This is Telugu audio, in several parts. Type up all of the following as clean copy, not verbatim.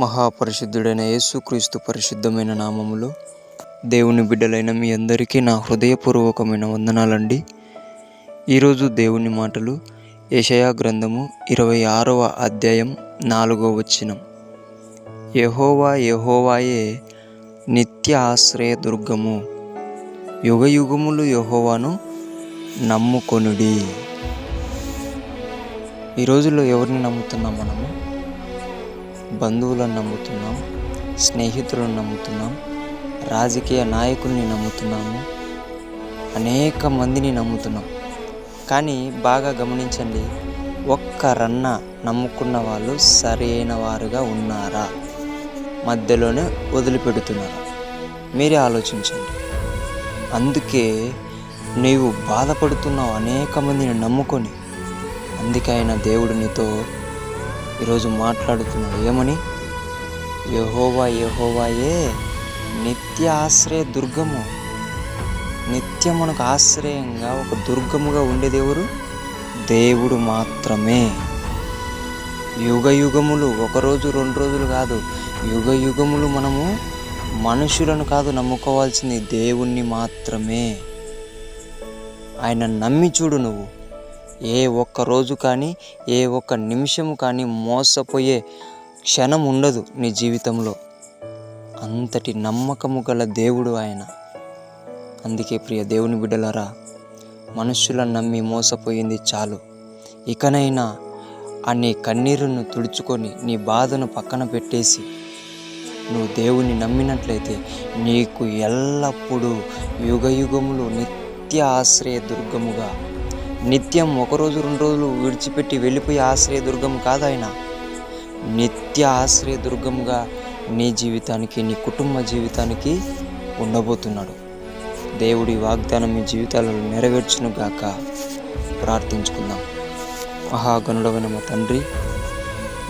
మహాపరిశుద్ధుడైన యేసుక్రీస్తు పరిశుద్ధమైన నామములో దేవుని బిడ్డలైన మీ అందరికీ నా హృదయపూర్వకమైన వందనాలండి. ఈరోజు దేవుని మాటలు యెషయా గ్రంథము 26వ అధ్యాయం 4వ వచనం. యెహోవా యెహోవాయే నిత్య ఆశ్రయ దుర్గము, యుగయుగములు యెహోవాను నమ్ముకొనుడి. ఈ రోజుల్లో ఎవరిని నమ్ముతున్నాం? మనము బంధువులను నమ్ముతున్నాం, స్నేహితులను నమ్ముతున్నాం, రాజకీయ నాయకుల్ని నమ్ముతున్నాము, అనేక మందిని నమ్ముతున్నాం. కానీ బాగా గమనించండి, ఒక్కరన్న నమ్ముకున్న వాళ్ళు సరైన వారుగా ఉన్నారా? మధ్యలోనే వదిలిపెడుతున్నారా? మీరే ఆలోచించండి. అందుకే నీవు బాధపడుతున్నావు అనేక మందిని నమ్ముకొని. అందుకే ఆయన దేవుడు నీతో ఈరోజు మాట్లాడుతున్నాడు. ఏమని? యెహోవా యెహోవాయే నిత్య ఆశ్రయ దుర్గము. నిత్యం మనకు ఆశ్రయంగా ఒక దుర్గముగా ఉండేది ఎవరు? దేవుడు మాత్రమే. యుగయుగములు, ఒకరోజు 2 రోజులు కాదు, యుగయుగములు మనము మనుషులను కాదు నమ్ముకోవాల్సింది, దేవుణ్ణి మాత్రమే. ఆయన నమ్మి చూడు. నువ్వు ఏ ఒక్క రోజు కానీ, ఏ ఒక్క నిమిషము కానీ మోసపోయే క్షణం ఉండదు నీ జీవితంలో. అంతటి నమ్మకము గల దేవుడు ఆయన. అందుకే ప్రియ దేవుని బిడ్డలారా, మనుషులను నమ్మి మోసపోయింది చాలు. ఇకనైనా నీ కన్నీరును తుడుచుకొని, నీ బాధను పక్కన పెట్టేసి నువ్వు దేవుని నమ్మినట్లయితే నీకు ఎల్లప్పుడూ యుగయుగములు నిత్య ఆశ్రయ దుర్గముగా, నిత్యం 1 రోజు 2 రోజులు విడిచిపెట్టి వెళ్ళిపోయే ఆశ్రయ దుర్గము కాదు ఆయన. నిత్య ఆశ్రయ దుర్గముగా నీ జీవితానికి, నీ కుటుంబ జీవితానికి ఉండబోతున్నాడు. దేవుడి వాగ్దానం మీ జీవితాలలో నెరవేర్చును గాక. ప్రార్థించుకుందాం. మహాగణుడమైన మా తండ్రి,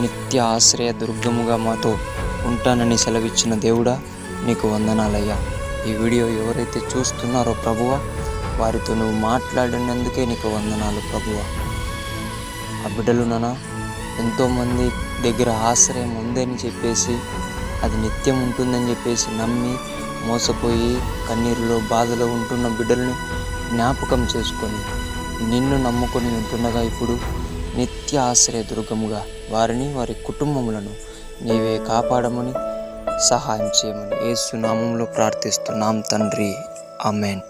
నిత్య ఆశ్రయ దుర్గముగా మాతో ఉంటానని సెలవిచ్చిన దేవుడా, నీకు వందనాలయ్యా. ఈ వీడియో ఎవరైతే చూస్తున్నారో ప్రభువా, వారితో నువ్వు మాట్లాడినందుకే నీకు వందనాలు ప్రభువా. ఆ బిడ్డలు నానా ఎంతోమంది దగ్గర ఆశ్రయం ఉందని చెప్పేసి, అది నిత్యం ఉంటుందని చెప్పేసి నమ్మి మోసపోయి కన్నీరులో బాధలో ఉంటున్న బిడ్డలని జ్ఞాపకం చేసుకొని, నిన్ను నమ్ముకొని ఉంటుండగా ఇప్పుడు నిత్య ఆశ్రయ దుర్గముగా వారిని, వారి కుటుంబములను నీవే కాపాడమని, సహాయం చేయమని యేసు నామములో ప్రార్థిస్తున్నాం తండ్రి. ఆమేన్.